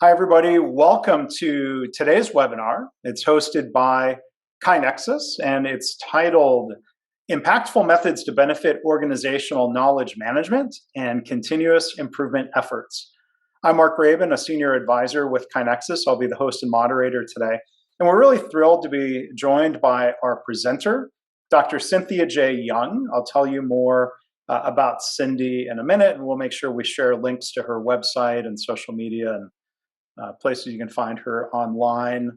Hi, everybody. Welcome to today's webinar. It's hosted by KaiNexus, and it's titled Impactful Methods to Benefit Organizational Knowledge Management and Continuous Improvement Efforts. I'm Mark Rabin, a senior advisor with KaiNexus. I'll be the host and moderator today. And we're really thrilled to be joined by our presenter, Dr. Cynthia J. Young. I'll tell you more about Cindy in a minute, and we'll make sure we share links to her website and social media and places you can find her online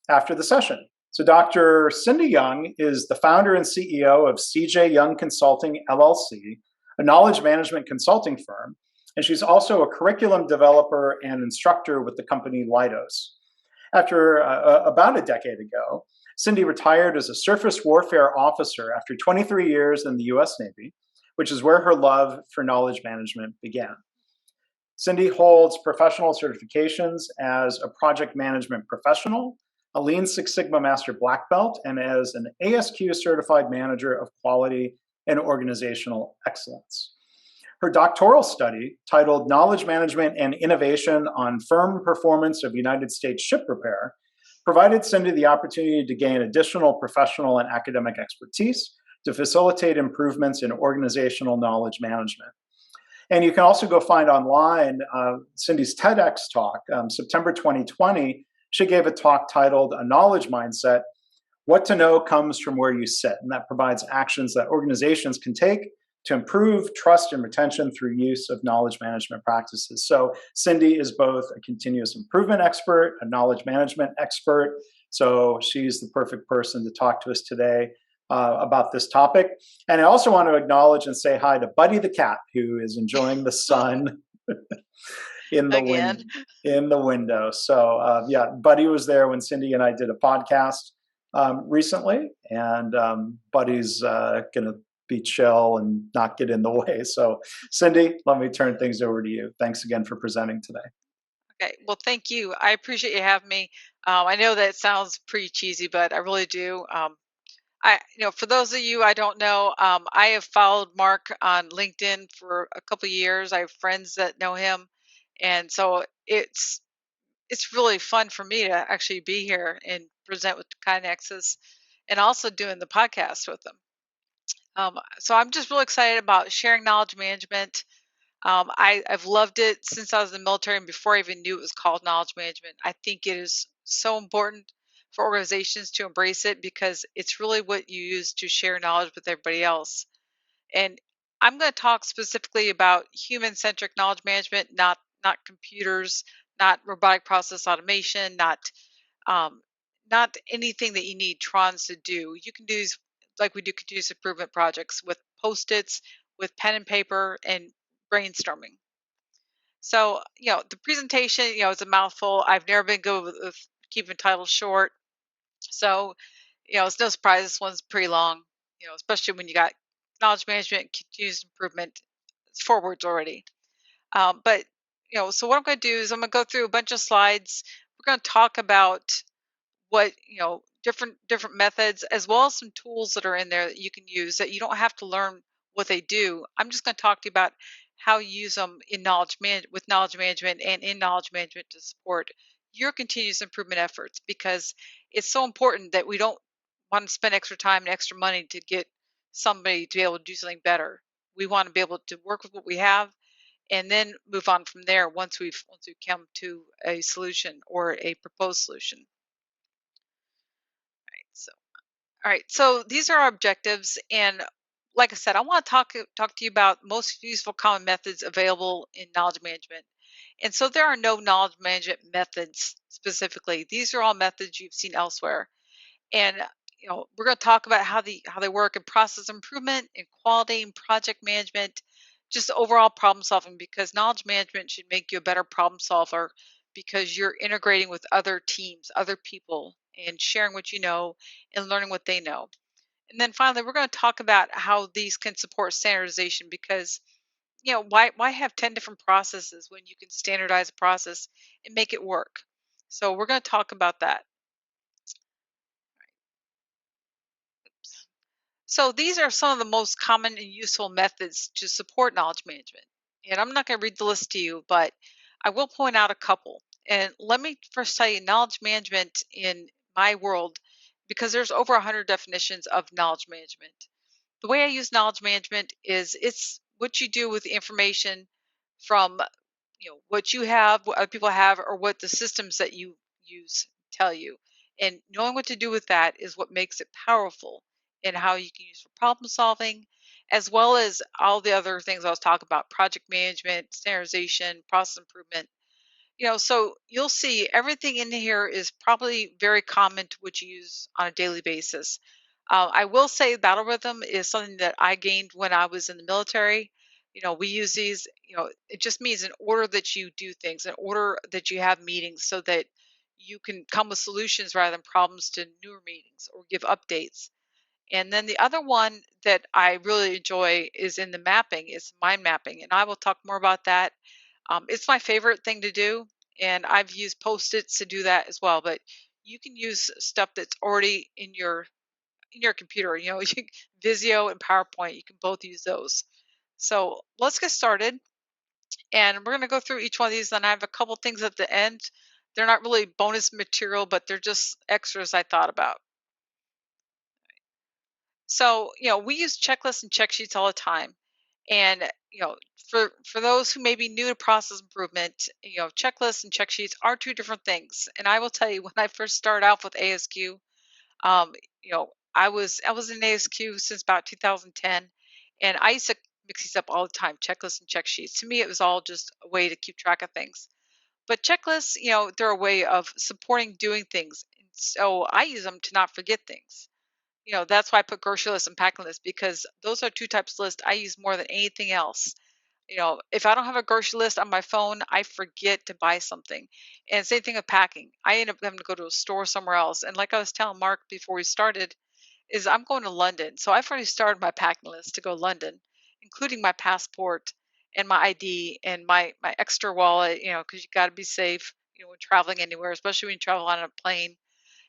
after the session. So Dr. Cindy Young is the founder and CEO of CJ Young Consulting, LLC, a knowledge management consulting firm. And she's also a curriculum developer and instructor with the company Leidos. After about a decade ago, Cindy retired as a surface warfare officer after 23 years in the US Navy, which is where her love for knowledge management began. Cindy holds professional certifications as a project management professional, a Lean Six Sigma Master Black Belt, and as an ASQ certified manager of quality and organizational excellence. Her doctoral study, titled Knowledge Management and Innovation on Firm Performance of United States Ship Repair, provided Cindy the opportunity to gain additional professional and academic expertise to facilitate improvements in organizational knowledge management. And you can also go find online Cindy's TEDx talk, September 2020. She gave a talk titled A Knowledge Mindset, What to Know Comes from Where You Sit. And that provides actions that organizations can take to improve trust and retention through use of knowledge management practices. So Cindy is both a continuous improvement expert, a knowledge management expert. So she's the perfect person to talk to us today about this topic. And I also want to acknowledge and say hi to Buddy the cat, who is enjoying the sun in the window. So yeah, Buddy was there when Cindy and I did a podcast recently, and Buddy's going to be chill and not get in the way. So Cindy, let me turn things over to you. Thanks again for presenting today. Okay, well, thank you. I appreciate you having me. I know that sounds pretty cheesy, but I really do. For those of you I don't know, I have followed Mark on LinkedIn for a couple of years. I have friends that know him, and so it's really fun for me to actually be here and present with KaiNexus, and also doing the podcast with them. So I'm just really excited about sharing knowledge management. I've loved it since I was in the military and before I even knew it was called knowledge management. I think it is so important for organizations to embrace it because it's really what you use to share knowledge with everybody else. And I'm going to talk specifically about human-centric knowledge management, not computers, not robotic process automation, um, not anything that you need Trons to do. You can do these like we do continuous improvement projects with post-its, with pen and paper, and brainstorming. So, the presentation, is a mouthful. I've never been good with keeping titles short. So, it's no surprise this one's pretty long, especially when you got knowledge management, continuous improvement. It's 4 words already. But, so what I'm going to do is I'm going to go through a bunch of slides. We're going to talk about what, different methods, as well as some tools that are in there that you can use that you don't have to learn what they do. I'm just going to talk to you about how you use them in with knowledge management and in knowledge management to support your continuous improvement efforts, because it's so important that we don't want to spend extra time and extra money to get somebody to be able to do something better. We want to be able to work with what we have and then move on from there once we've come to a solution or a proposed solution. All right, so these are our objectives, and like I said, I want to talk to you about most useful common methods available in knowledge management. And so there are no knowledge management methods specifically. These are all methods you've seen elsewhere. And we're going to talk about how they work in process improvement, in quality, and project management, just overall problem solving, because knowledge management should make you a better problem solver because you're integrating with other teams, other people, and sharing what you know and learning what they know. And then finally, we're going to talk about how these can support standardization, because why have 10 different processes when you can standardize a process and make it work? So we're going to talk about that. So these are some of the most common and useful methods to support knowledge management. And I'm not going to read the list to you, but I will point out a couple. And let me first tell you, knowledge management in my world, because there's over 100 definitions of knowledge management. The way I use knowledge management is it's what you do with the information from what you have, what other people have, or what the systems that you use tell you. And knowing what to do with that is what makes it powerful and how you can use for problem solving, as well as all the other things I was talking about: project management, standardization, process improvement. So you'll see everything in here is probably very common to what you use on a daily basis. I will say battle rhythm is something that I gained when I was in the military. We use these, it just means in order that you do things, in order that you have meetings so that you can come with solutions rather than problems to newer meetings or give updates. And then the other one that I really enjoy is in the mapping, is mind mapping. And I will talk more about that. It's my favorite thing to do. And I've used Post-its to do that as well. But you can use stuff that's already in your computer. Visio and PowerPoint, you can both use those. So let's get started. And we're going to go through each one of these. And I have a couple things at the end. They're not really bonus material, but they're just extras I thought about. So, we use checklists and check sheets all the time. And, for those who may be new to process improvement, checklists and check sheets are two different things. And I will tell you, when I first started out with ASQ, um, I was in ASQ since about 2010, and I used to mix these up all the time, checklists and check sheets. To me, it was all just a way to keep track of things. But checklists, they're a way of supporting doing things. And so I use them to not forget things. That's why I put grocery list and packing list, because those are two types of list I use more than anything else. If I don't have a grocery list on my phone, I forget to buy something. And same thing with packing. I end up having to go to a store somewhere else. And like I was telling Mark before we started, is I'm going to London. So I've already started my packing list to go to London, including my passport and my ID and my extra wallet, because you got to be safe, when traveling anywhere, especially when you travel on a plane.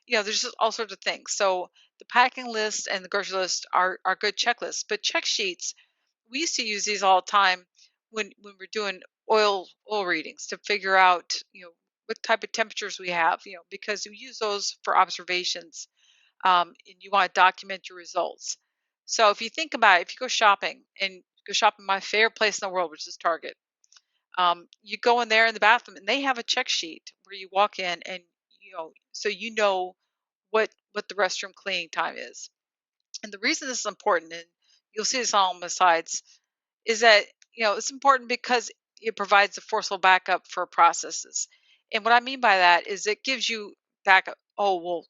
There's just all sorts of things. So the packing list and the grocery list are good checklists. But check sheets, we used to use these all the time when we're doing oil readings to figure out what type of temperatures we have. Because we use those for observations, and you want to document your results. So if you think about it, if you go shopping and go shopping, my favorite place in the world, which is Target, you go in there in the bathroom and they have a check sheet where you walk in and so what the restroom cleaning time is. And the reason this is important, and you'll see this on the sides, is that it's important because it provides a forceful backup for processes. And what I mean by that is it gives you backup. Oh, well,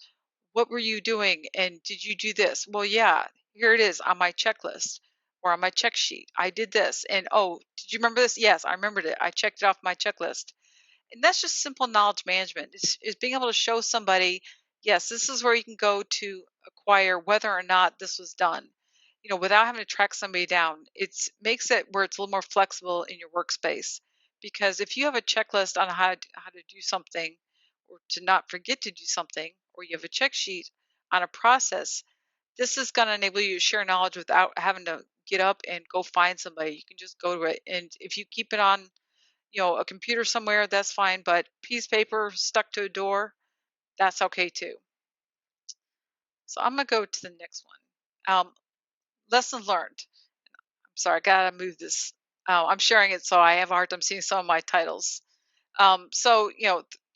what were you doing and did you do this? Well, yeah, here it is on my checklist or on my check sheet. I did this. And oh, did you remember this? Yes, I remembered it. I checked it off my checklist. And that's just simple knowledge management, is being able to show somebody, yes, this is where you can go to acquire whether or not this was done, without having to track somebody down. It makes it where it's a little more flexible in your workspace. Because if you have a checklist on how to do something, or to not forget to do something, or you have a check sheet on a process, this is going to enable you to share knowledge without having to get up and go find somebody. You can just go to it. And if you keep it on a computer somewhere, that's fine. But piece of paper stuck to a door, that's okay too. So I'm gonna go to the next one. Lessons learned. I'm sorry, I gotta move this. I'm sharing it, so I have a hard time seeing some of my titles. So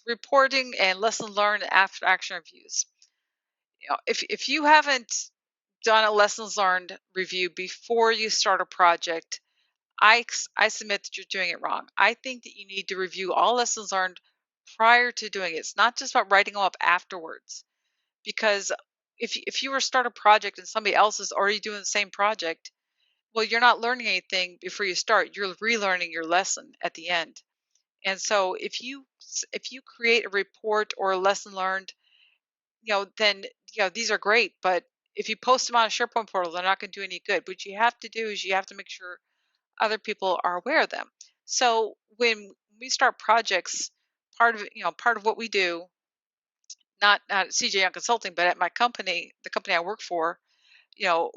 reporting and lesson learned after action reviews. If you haven't done a lessons learned review before you start a project, I submit that you're doing it wrong. I think that you need to review all lessons learned prior to doing it. It's not just about writing them up afterwards. Because if you were to start a project and somebody else is already doing the same project, well, you're not learning anything before you start. You're relearning your lesson at the end. And so if you create a report or a lesson learned, then these are great. But if you post them on a SharePoint portal, they're not going to do any good. What you have to do is you have to make sure other people are aware of them. So when we start projects, part of what we do, not at CJ Young Consulting, but at my company, the company I work for,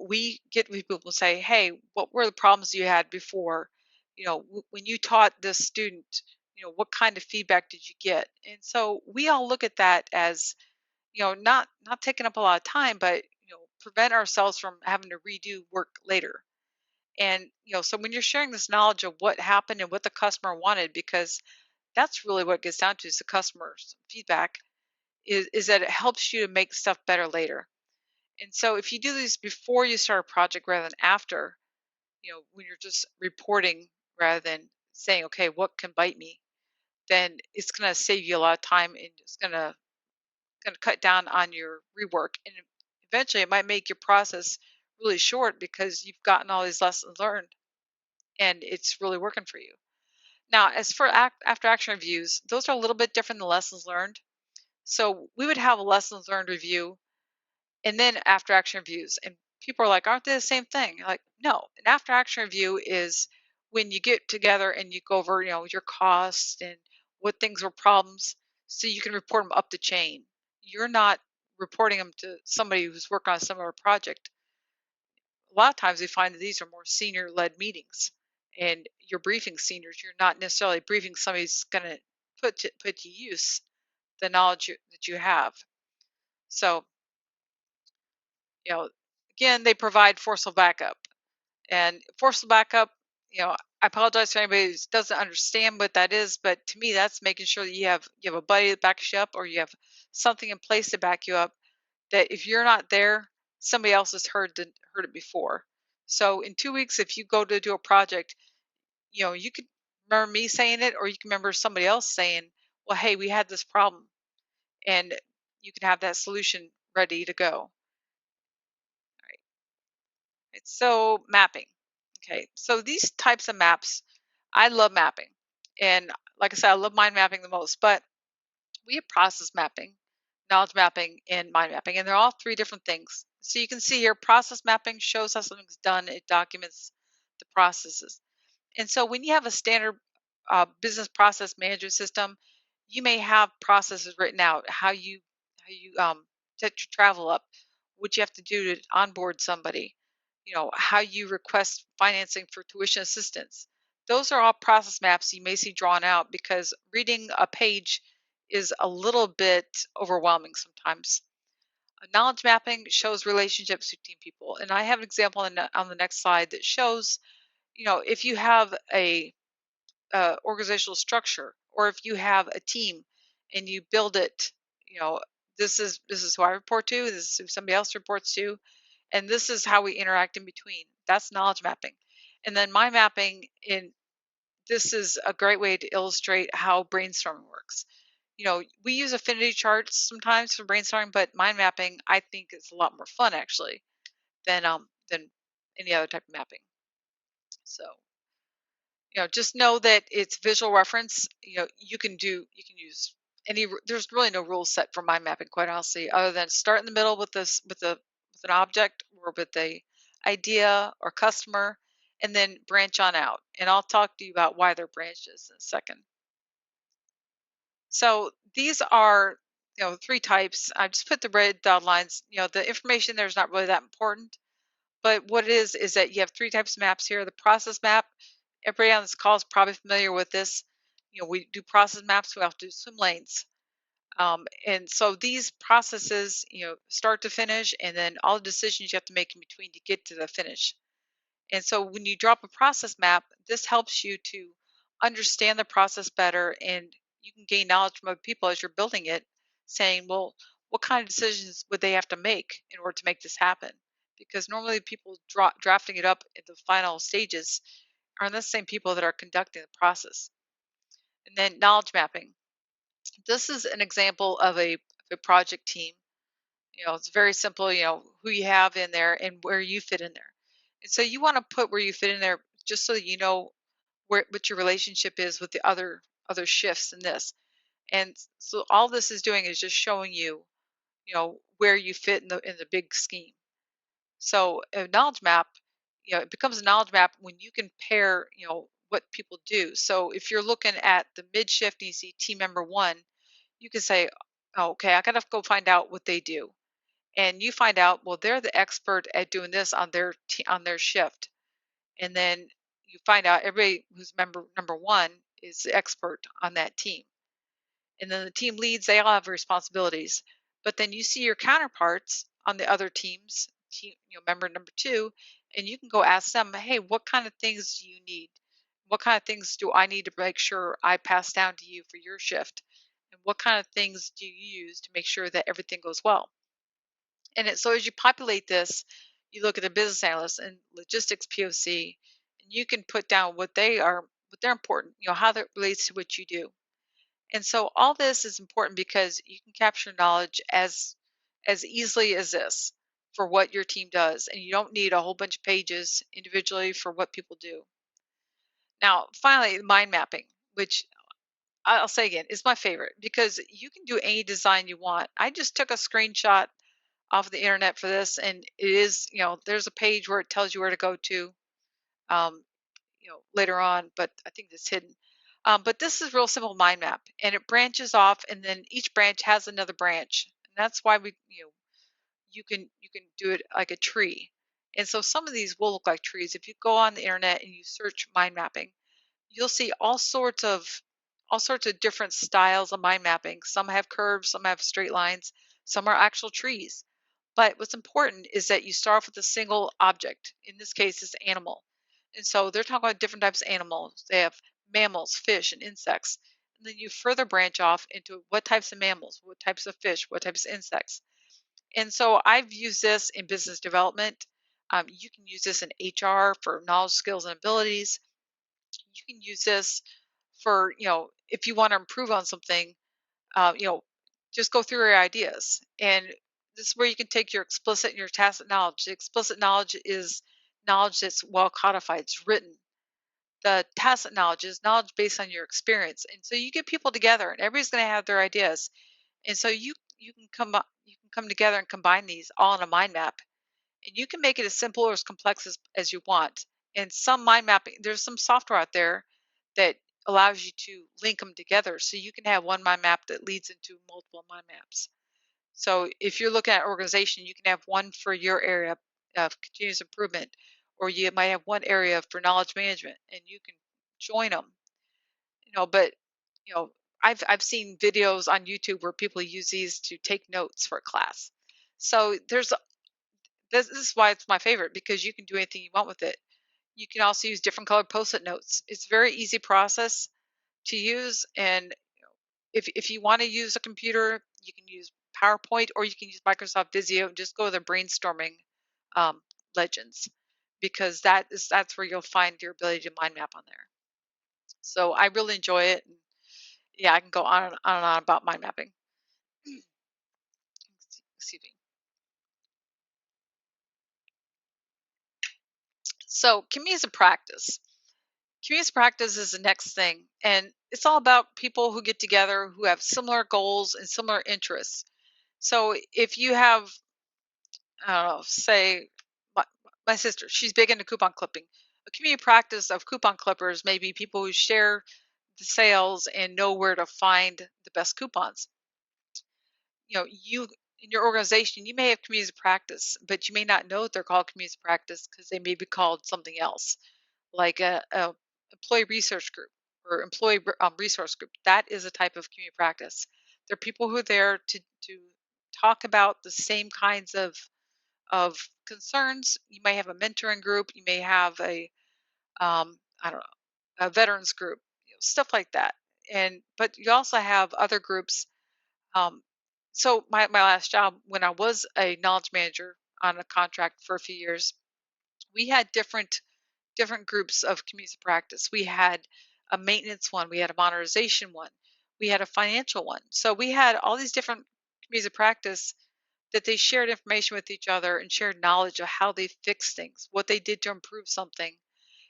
we get with people and say, hey, what were the problems you had before? When you taught this student, what kind of feedback did you get? And so we all look at that as, not taking up a lot of time, but prevent ourselves from having to redo work later. And so when you're sharing this knowledge of what happened and what the customer wanted, because that's really what it gets down to is the customer's feedback, is that it helps you to make stuff better later. And so if you do these before you start a project rather than after, when you're just reporting rather than saying, okay, what can bite me, then it's going to save you a lot of time, and it's going to cut down on your rework. And eventually it might make your process really short because you've gotten all these lessons learned and it's really working for you. Now, as for after action reviews, those are a little bit different than lessons learned. So we would have a lessons learned review and then after action reviews. And people are like, aren't they the same thing? Like, no. An after action review is when you get together and you go over, your costs and what things were problems so you can report them up the chain. You're not reporting them to somebody who's working on a similar project. A lot of times we find that these are more senior led meetings and you're briefing seniors. You're not necessarily briefing somebody who's going to put to use the knowledge that you have. So, you know, again, they provide forceful backup. And forceful backup, I apologize to anybody who doesn't understand what that is, but to me, that's making sure that you have a buddy that backs you up, or you have something in place to back you up. That if you're not there, somebody else has heard it before. So in 2 weeks, if you go to do a project, you could remember me saying it, or you can remember somebody else saying, "Well, hey, we had this problem," and you can have that solution ready to go. Right. So mapping. Okay, so these types of maps, I love mapping. And like I said, I love mind mapping the most, but we have process mapping, knowledge mapping, and mind mapping, and they're all three different things. So you can see here, process mapping shows how something's done, it documents the processes. And so when you have a standard business process management system, you may have processes written out, how you set your travel up, what you have to do to onboard somebody, how you request financing for tuition assistance. Those are all process maps you may see drawn out because reading a page is a little bit overwhelming sometimes. Knowledge mapping shows relationships between people, and I have an example on the next slide that shows, if you have a organizational structure, or if you have a team and you build it, you know this is who I report to, this is who somebody else reports to, and this is how we interact in between. That's knowledge mapping. And then mind mapping, in this is a great way to illustrate how brainstorming works. We use affinity charts sometimes for brainstorming, but mind mapping I think is a lot more fun actually than any other type of mapping. So just know that it's visual reference. You can use there's really no rules set for mind mapping, quite honestly, other than start in the middle with this with an object or with a idea or customer, and then branch on out. And I'll talk to you about why they're branches in a second. So these are three types. I just put the red dotted lines. The information there is not really that important. But what it is that you have three types of maps here. The process map, everybody on this call is probably familiar with this. We do process maps, we have to do swim lanes. And so these processes, start to finish, and then all the decisions you have to make in between to get to the finish. And so when you drop a process map, this helps you to understand the process better, and you can gain knowledge from other people as you're building it, saying, well, what kind of decisions would they have to make in order to make this happen? Because normally people drafting it up at the final stages are the same people that are conducting the process. And then knowledge mapping. This is an example of a project team. It's very simple, who you have in there and where you fit in there. And so you want to put where you fit in there just so that you know what your relationship is with the other shifts in this. And so all this is doing is just showing you, where you fit in the big scheme. So a knowledge map, it becomes a knowledge map when you can pair, what people do. So if you're looking at the mid shift and you see team member one, you can say, oh, okay, I gotta go find out what they do. And you find out, well, they're the expert at doing this on their shift. And then you find out everybody who's member number one is the expert on that team. And then the team leads, they all have responsibilities. But then you see your counterparts on the other teams, member number two, and you can go ask them, hey, what kind of things do you need? What kind of things do I need to make sure I pass down to you for your shift? And what kind of things do you use to make sure that everything goes well? So as you populate this, you look at the business analyst and logistics POC, and you can put down what they're important, how that relates to what you do. And so all this is important because you can capture knowledge as easily as this for what your team does, and you don't need a whole bunch of pages individually for what people do. Now, finally, mind mapping, which I'll say again is my favorite because you can do any design you want. I just took a screenshot off the internet for this, and it is, there's a page where it tells you where to go to. Um, later on, but I think it's hidden. But this is real simple mind map, and it branches off, and then each branch has another branch, and that's why you can do it like a tree. And so some of these will look like trees. If you go on the internet and you search mind mapping, you'll see all sorts of different styles of mind mapping. Some have curves, some have straight lines, some are actual trees. But what's important is that you start off with a single object. In this case, it's animal. And so they're talking about different types of animals. They have mammals, fish, and insects. And then you further branch off into what types of mammals, what types of fish, what types of insects. And so I've used this in business development. You can use this in HR for knowledge, skills, and abilities. You can use this for, if you want to improve on something, uh, you know, just go through your ideas. And this is where you can take your explicit and your tacit knowledge. The explicit knowledge is knowledge that's well codified, it's written. The tacit knowledge is knowledge based on your experience. And so you get people together and everybody's going to have their ideas. And so you can come together and combine these all in a mind map. And you can make it as simple or as complex as you want. And some mind mapping, there's some software out there that allows you to link them together. So you can have one mind map that leads into multiple mind maps. So if you're looking at organization, you can have one for your area of continuous improvement, or you might have one area for knowledge management, and you can join them. But you know, I've seen videos on YouTube where people use these to take notes for a class. So this is why it's my favorite because you can do anything you want with it. You can also use different colored post-it notes. It's a very easy process to use, and if you want to use a computer, you can use PowerPoint or you can use Microsoft Visio and just go to the brainstorming um, legends because that's where you'll find your ability to mind map on there. So I really enjoy it. And yeah, I can go on and on and on about mind mapping. Excuse me. So community practice. Community practice is the next thing, and it's all about people who get together who have similar goals and similar interests. So if you have, I don't know, say my sister, she's big into coupon clipping. A community practice of coupon clippers may be people who share the sales and know where to find the best coupons. You in your organization, you may have community practice, but you may not know that they're called community practice because they may be called something else, like a employee research group or employee resource group. That is a type of community practice. They're people who are there to talk about the same kinds of concerns. You may have a mentoring group. You may have I don't know, a veterans group, stuff like that. But you also have other groups. Um, so my last job, when I was a knowledge manager on a contract for a few years, we had different groups of community practice. We had a maintenance one, we had a modernization one, we had a financial one. So we had all these different communities of practice that they shared information with each other and shared knowledge of how they fixed things, what they did to improve something,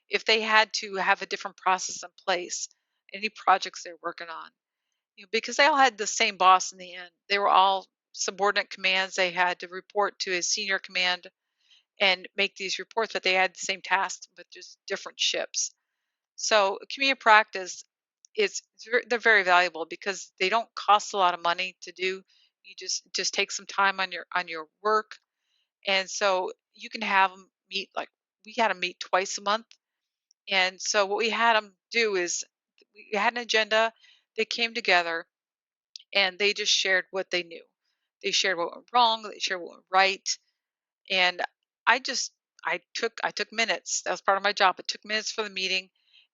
if they had to have a different process in place, any projects they're working on. Because they all had the same boss in the end. They were all subordinate commands. They had to report to a senior command and make these reports, but they had the same tasks, but just different ships. So community practice they're very valuable because they don't cost a lot of money to do. You just take some time on your work, and so you can have them meet, like we had them meet twice a month. And so what we had them do is we had an agenda. They came together and they just shared what they knew. They shared what went wrong. They shared what went right. And I just I took minutes. That was part of my job. I took minutes for the meeting,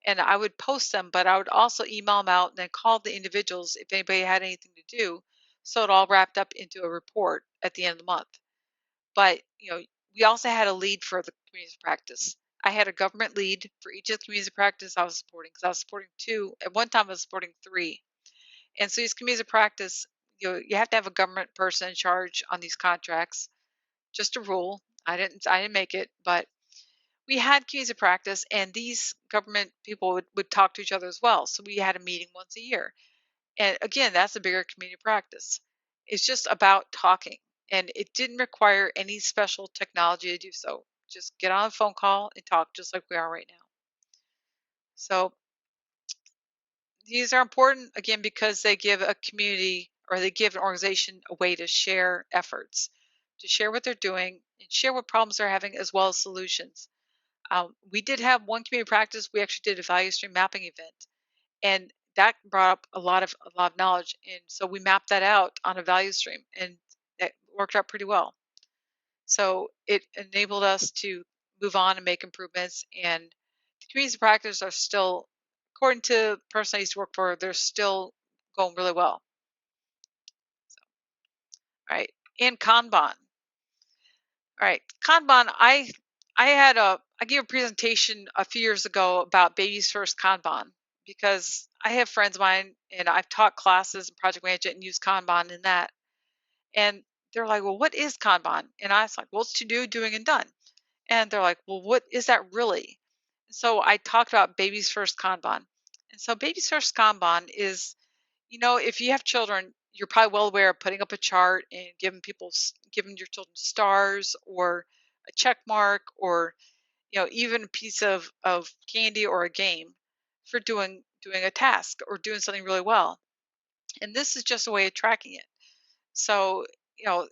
and I would post them, but I would also email them out and then call the individuals if anybody had anything to do. So it all wrapped up into a report at the end of the month. But we also had a lead for the community practice. I had a government lead for each of the communities of practice I was supporting because I was supporting two. At one time, I was supporting three. And so these communities of practice, you have to have a government person in charge on these contracts. Just a rule. I didn't make it, but we had communities of practice, and these government people would talk to each other as well. So we had a meeting once a year. And again, that's a bigger community practice. It's just about talking. And it didn't require any special technology to do so. Just get on a phone call and talk just like we are right now. So these are important again because they give a community or they give an organization a way to share efforts, to share what they're doing and share what problems they're having as well as solutions. We did have one community practice. We actually did a value stream mapping event, and that brought up a lot of knowledge. And so we mapped that out on a value stream, and that worked out pretty well. So it enabled us to move on and make improvements. And the communities of practice are still, according to the person I used to work for, they're still going really well. All right. And Kanban. All right. Kanban, I gave a presentation a few years ago about babies first Kanban because I have friends of mine and I've taught classes in project management and use Kanban in that. And they're like, well, what is Kanban? And I was like, well, it's to do, doing, and done. And they're like, well, what is that really? So I talked about babies first Kanban. And so babies first Kanban is, if you have children, you're probably well aware of putting up a chart and giving your children stars or a check mark or, even a piece of candy or a game for doing a task or doing something really well. And this is just a way of tracking it. So, you know,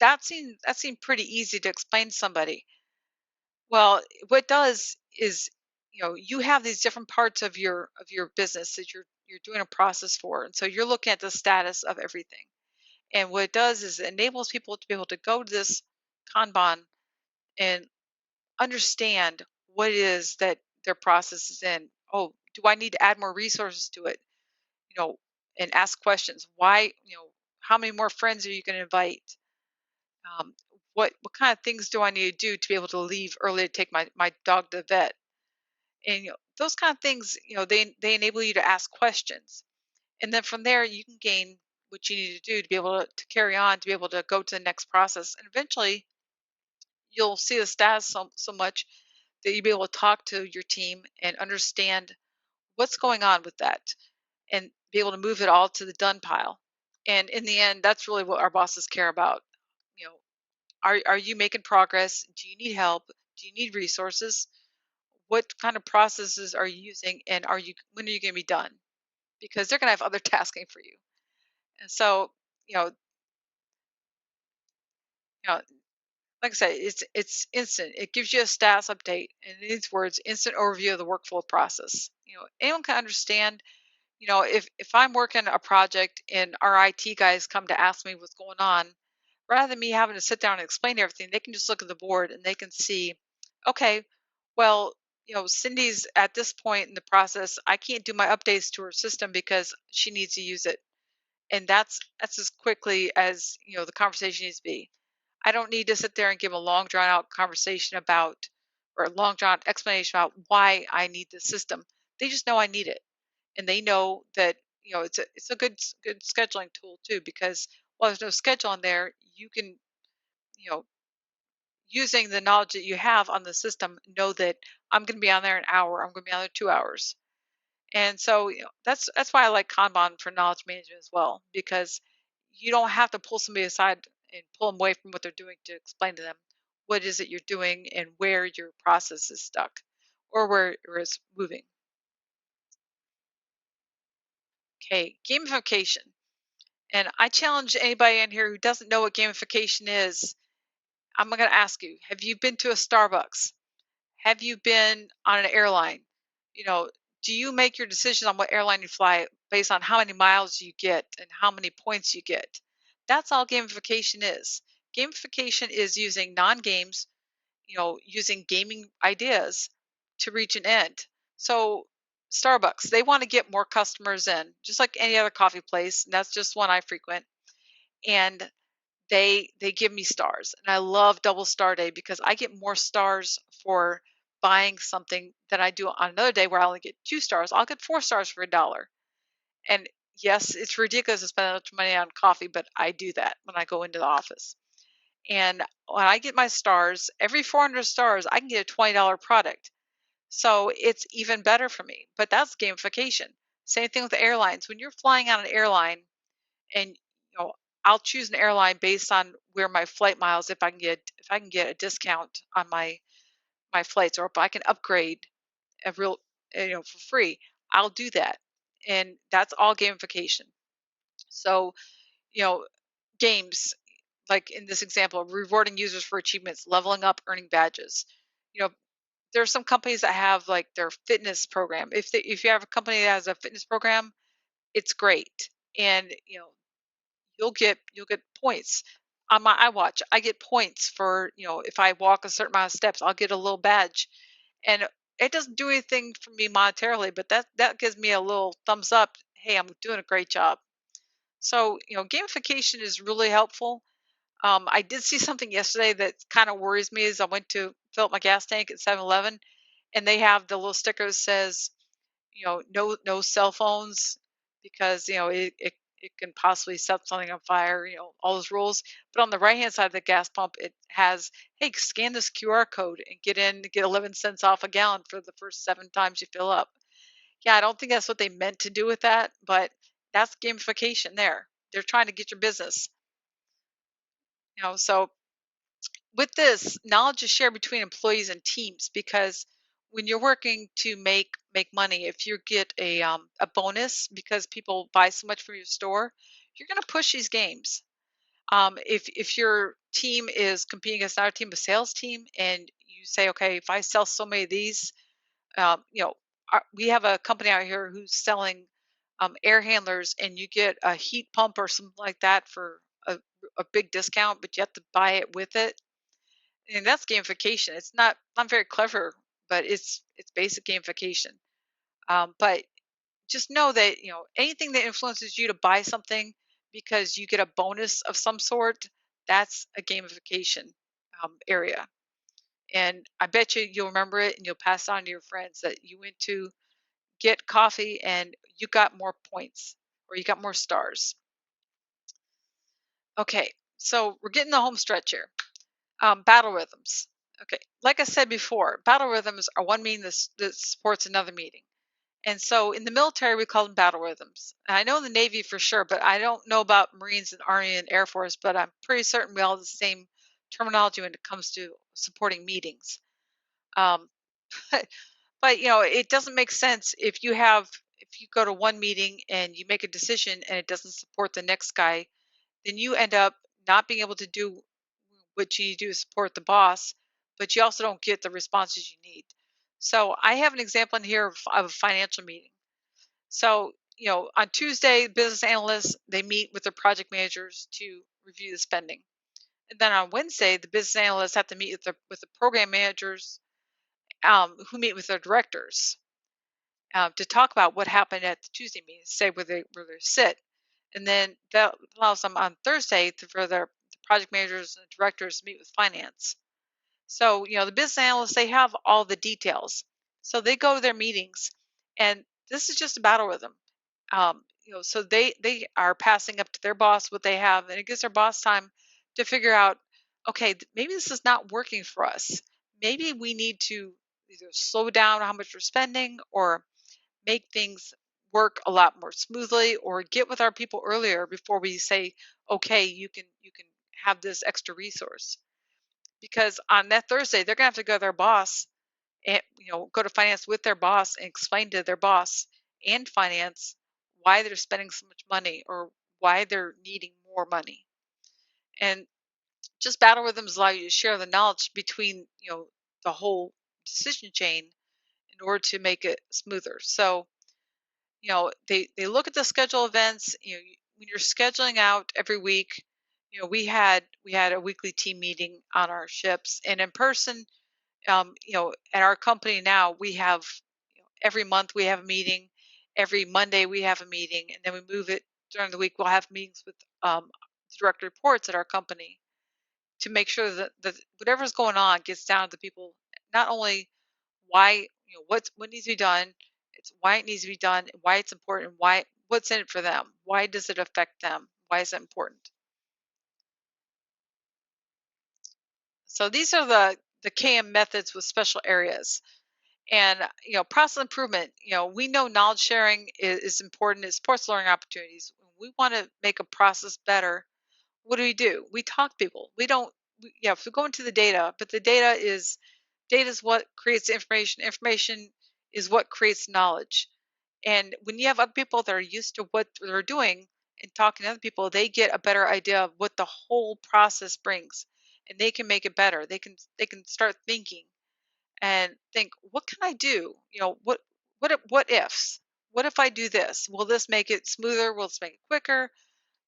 that seemed pretty easy to explain to somebody. Well, what it does is, you have these different parts of your business that you're doing a process for, and so you're looking at the status of everything. And what it does is it enables people to be able to go to this Kanban and understand what it is that their process is in. Oh, do I need to add more resources to it? You know, and ask questions. Why? How many more friends are you going to invite? Um, what kind of things do I need to do to be able to leave early to take my dog to the vet? And those kind of things, they enable you to ask questions, and then from there you can gain what you need to do to be able to carry on, to be able to go to the next process, and eventually you'll see the status so much that you'll be able to talk to your team and understand what's going on with that and be able to move it all to the done pile. And in the end, that's really what our bosses care about. You know, are you making progress? Do you need help? Do you need resources? What kind of processes are you using, and when are you going to be done? Because they're going to have other tasking for you. And so, you know, you know, like I said, it's instant. It gives you a status update, and in these words, instant overview of the workflow process. Anyone can understand. If I'm working a project and our IT guys come to ask me what's going on, rather than me having to sit down and explain everything, they can just look at the board and they can see, okay, well, Cindy's at this point in the process. I can't do my updates to her system because she needs to use it, and that's as quickly as the conversation needs to be. I don't need to sit there and give a long drawn out conversation about or a long drawn out explanation about why I need the system. They just know I need it, and they know that it's a good scheduling tool too, because while there's no schedule on there, you can you know using the knowledge that you have on the system know that I'm going to be on there an hour, I'm going to be on there 2 hours. And so that's why I like Kanban for knowledge management as well, because you don't have to pull somebody aside and pull them away from what they're doing to explain to them what is it you're doing and where your process is stuck or where it's moving. Okay, gamification. And I challenge anybody in here who doesn't know what gamification is. I'm going to ask you, have you been to a Starbucks? Have you been on an airline? You know, Do you make your decision on what airline you fly based on how many miles you get and how many points you get? That's all gamification is. Gamification is using non-games, using gaming ideas to reach an end. So Starbucks, they want to get more customers in, just like any other coffee place, and that's just one I frequent. And they give me stars. And I love double star day because I get more stars for buying something than I do on another day where I only get 2 stars. I'll get 4 stars for $1. And yes, it's ridiculous to spend that much money on coffee, but I do that when I go into the office. And when I get my stars, every 400 stars, I can get a $20 product. So it's even better for me. But that's gamification. Same thing with the airlines. When you're flying on an airline, and I'll choose an airline based on where my flight miles, if I can get a discount on my flights, or if I can upgrade a real for free, I'll do that. And that's all gamification. So, you know, games, like in this example, rewarding users for achievements, leveling up, earning badges. You know, there are some companies that have like their fitness program. If you have a company that has a fitness program, it's great. And you'll get points on my iWatch. I get points for if I walk a certain amount of steps, I'll get a little badge, and it doesn't do anything for me monetarily, but that gives me a little thumbs up. Hey, I'm doing a great job. So gamification is really helpful. I did see something yesterday that kind of worries me as I went to fill up my gas tank at 7-Eleven, and they have the little sticker that says no cell phones because it can possibly set something on fire, all those rules. But on the right hand side of the gas pump, it has, hey, scan this QR code and get in to get 11 cents off a gallon for the first 7 times you fill up. Yeah, I don't think that's what they meant to do with that, but that's gamification there. They're trying to get your business. So with this, knowledge is shared between employees and teams because when you're working to make money, if you get a bonus because people buy so much from your store, you're going to push these games. If your team is competing against another team, a sales team, and you say, okay, if I sell so many of these, um, you know, we have a company out here who's selling air handlers, and you get a heat pump or something like that for a big discount, but you have to buy it with it, and that's gamification. It's not very clever, but it's basic gamification. But just know that anything that influences you to buy something because you get a bonus of some sort, that's a gamification area. And I bet you'll remember it and you'll pass on to your friends that you went to get coffee and you got more points or you got more stars. Okay, so we're getting the home stretch here. Battle rhythms. Okay, like I said before, battle rhythms are one meeting that supports another meeting. And so in the military, we call them battle rhythms. And I know in the Navy for sure, but I don't know about Marines and Army and Air Force, but I'm pretty certain we all have the same terminology when it comes to supporting meetings. Um, but it doesn't make sense if you go to one meeting and you make a decision and it doesn't support the next guy, then you end up not being able to do what you need to do to support the boss, but you also don't get the responses you need. So I have an example in here of a financial meeting. So, on Tuesday, business analysts, they meet with their project managers to review the spending. And then on Wednesday, the business analysts have to meet with the program managers, who meet with their directors, to talk about what happened at the Tuesday meeting, say where they sit. And then that allows them on Thursday for the project managers and directors to meet with finance. So, the business analysts, they have all the details. So they go to their meetings, and this is just a battle rhythm. So they are passing up to their boss what they have, and it gives their boss time to figure out, okay, maybe this is not working for us. Maybe we need to either slow down how much we're spending or make things work a lot more smoothly or get with our people earlier before we say, okay, you can have this extra resource. Because on that Thursday, they're gonna have to go to their boss and go to finance with their boss and explain to their boss and finance why they're spending so much money or why they're needing more money. And just battle rhythms allow you to share the knowledge between the whole decision chain in in order to make it smoother. So, they look at the schedule events. When you're scheduling out every week, we had a weekly team meeting on our ships, and in person. At our company now, we have every month we have a meeting. Every Monday we have a meeting, and then we move it during the week. We'll have meetings with direct reports at our company to make sure that whatever's going on gets down to the people. Not only why, what needs to be done, it's why it needs to be done, why it's important, why what's in it for them, why does it affect them, why is it important. So these are the KM methods with special areas. And process improvement. We know knowledge sharing is important. It supports learning opportunities. When we want to make a process better, what do? We talk to people. We don't. If we go into the data, but the data is what creates information. Information is what creates knowledge. And when you have other people that are used to what they're doing and talking to other people, they get a better idea of what the whole process brings, and they can make it better. They can start thinking and think, what can I do? What ifs? What if I do this? Will this make it smoother? Will this make it quicker?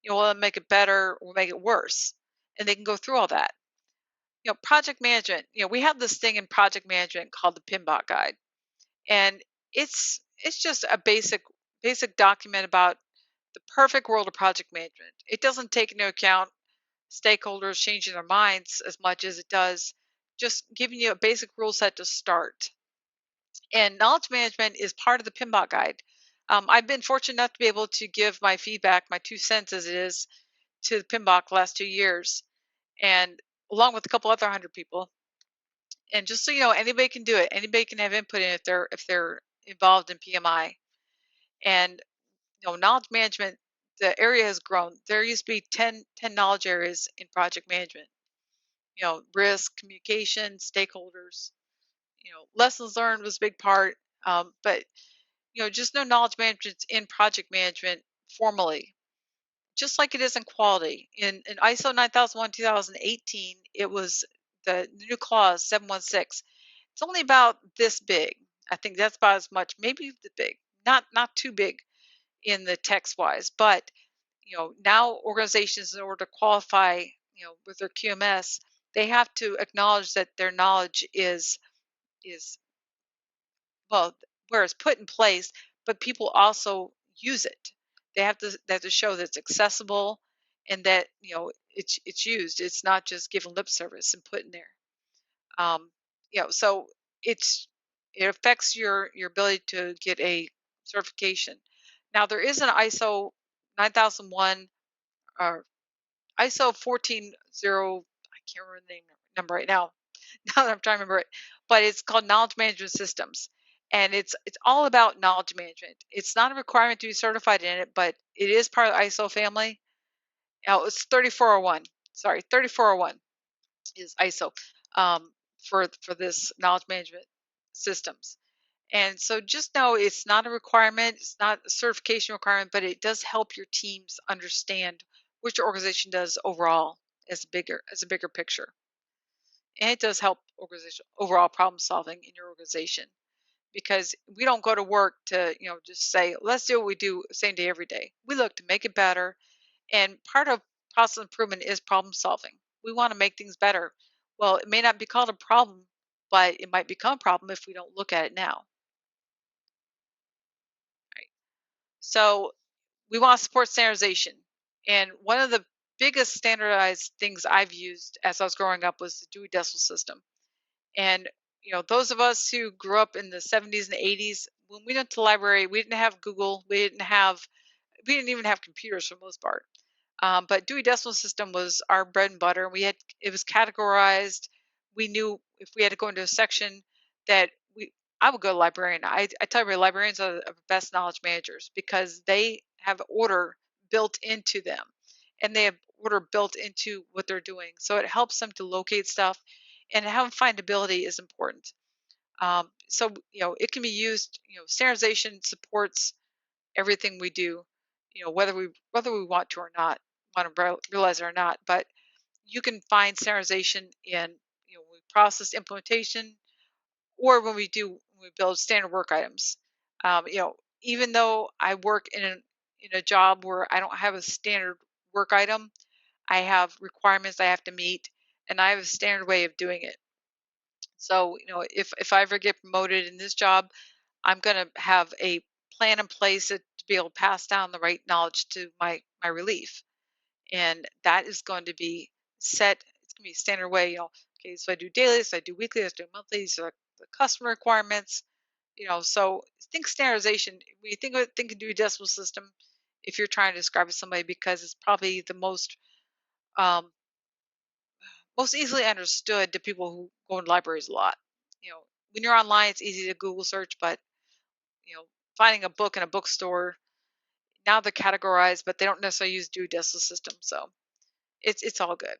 Will it make it better? Will it make it worse? And they can go through all that. Project management. We have this thing in project management called the PMBOK guide, and it's just a basic document about the perfect world of project management. It doesn't take into account stakeholders changing their minds as much as it does just giving you a basic rule set to start. And knowledge management is part of the PMBOK guide. I've been fortunate enough to be able to give my feedback, my 2 cents as it is, to the PMBOK the last 2 years, and along with a couple other 100 people. And just so you know, anybody can do it. Anybody can have input in it if they're involved in PMI. And knowledge management, the area has grown. There used to be 10 knowledge areas in project management. Risk, communication, stakeholders. Lessons learned was a big part. But just know knowledge management's in project management formally, just like it is in quality. In ISO 9001 2018, it was the new clause 716. It's only about this big. I think that's about as much, maybe the big, not too big in the text wise, but now organizations, in order to qualify, with their QMS, they have to acknowledge that their knowledge is well, where it's put in place, but people also use it. They have to show that it's accessible and that it's used. It's not just given lip service and put in there. Um, so it's it affects your ability to get a certification. Now there is an ISO 9001 or ISO 140. I can't remember the number right now. Now that I'm trying to remember it, but it's called knowledge management systems, and it's all about knowledge management. It's not a requirement to be certified in it, but it is part of the ISO family. Now it's 3401. Sorry, 3401 is ISO um, for this knowledge management systems. And so just know it's not a requirement, it's not a certification requirement, but it does help your teams understand what your organization does overall as a bigger picture. And it does help organization overall problem solving in your organization, because we don't go to work to just say let's do what we do same day every day. We look to make it better, and part of process improvement is problem solving. We want to make things better. Well, it may not be called a problem, but it might become a problem if we don't look at it now. Right? So we want to support standardization, and one of the biggest standardized things I've used as I was growing up was the Dewey Decimal System. And those of us who grew up in the 70s and 80s, when we went to the library, we didn't have Google, we didn't even have computers for the most part. But Dewey Decimal System was our bread and butter. It was categorized. We knew if we had to go into a section that I would go to a librarian. I tell you, librarians are the best knowledge managers because they have order built into them, and they have order built into what they're doing. So it helps them to locate stuff, and having findability is important. So it can be used. Standardization supports everything we do. Whether we want to or not, want to realize it or not. But you can find standardization in process implementation, or when we build standard work items. Even though I work in a job where I don't have a standard work item, I have requirements I have to meet, and I have a standard way of doing it. So, if I ever get promoted in this job, I'm going to have a plan in place to be able to pass down the right knowledge to my relief, and that is going to be set. It's going to be a standard way. Okay, so I do daily, so I do weekly, so I do monthly. These are the customer requirements. So think standardization. When you think of it, think of do decimal system. If you're trying to describe it to somebody, because it's probably the um, most easily understood to people who go in libraries a lot. When you're online, it's easy to Google search, but you know, finding a book in a bookstore, now they're categorized, but they don't necessarily use Dewey Decimal System, so it's all good.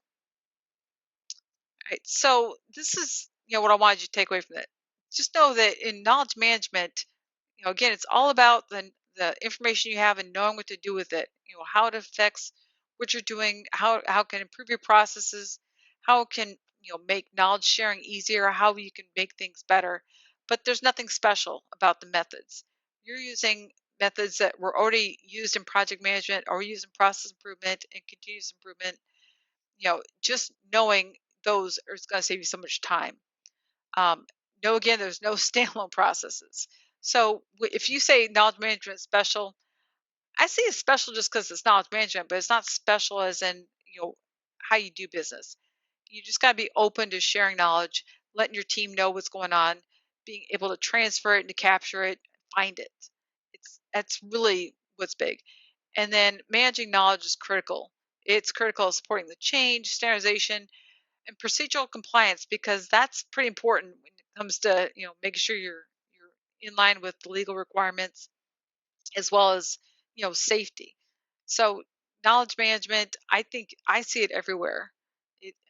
Right. So this is what I wanted you to take away from it. Just know that in knowledge management, again, it's all about the information you have and knowing what to do with it. How it affects what you're doing, how it can improve your processes, how it can make knowledge sharing easier, how you can make things better. But there's nothing special about the methods. You're using methods that were already used in project management or used in process improvement and continuous improvement. Just knowing those is going to save you so much time. Um, no, again, there's no standalone processes. So if you say knowledge management is special, I say it's special just because it's knowledge management, but it's not special as in how you do business. You just got to be open to sharing knowledge, letting your team know what's going on, being able to transfer it and to capture it, find it. That's really what's big. And then managing knowledge is critical. It's critical of supporting the change, standardization, and procedural compliance, because that's pretty important when it comes to making sure you're in line with the legal requirements, as well as safety. So knowledge management, I think I see it everywhere.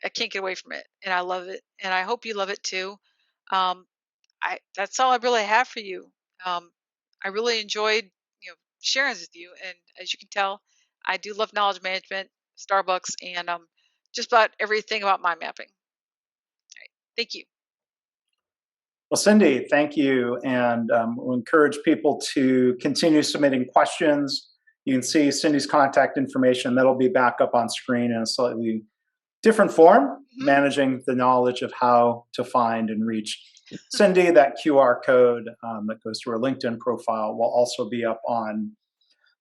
I can't get away from it, and I love it, and I hope you love it too. um, that's all I really have for you. I really enjoyed sharing this with you, and as you can tell, I do love knowledge management, Starbucks, and just about everything about mind mapping. Thank you. Well, Cindy, thank you. And we'll encourage people to continue submitting questions. You can see Cindy's contact information. That'll be back up on screen in a slightly different form, managing the knowledge of how to find and reach Cindy. That QR code that goes to her LinkedIn profile will also be up on